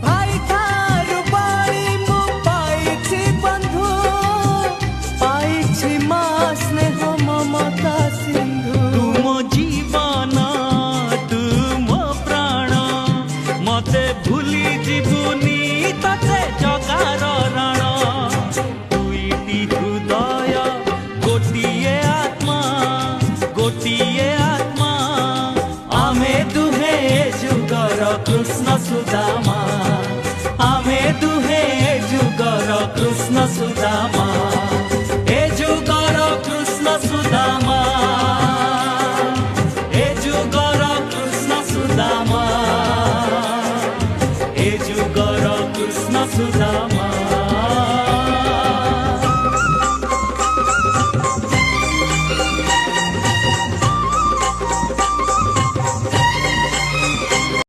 भाई थारु बाणी मु पाइछि बंधु पाइछि मा स्नेह ममता सिंधु तुम जीवन तुम प्राण मते भूली जीवनी तते जगार रण दुईटी हृदय गोटिए आत्मा आमे दुहे जुगर कृष्ण सुदामा।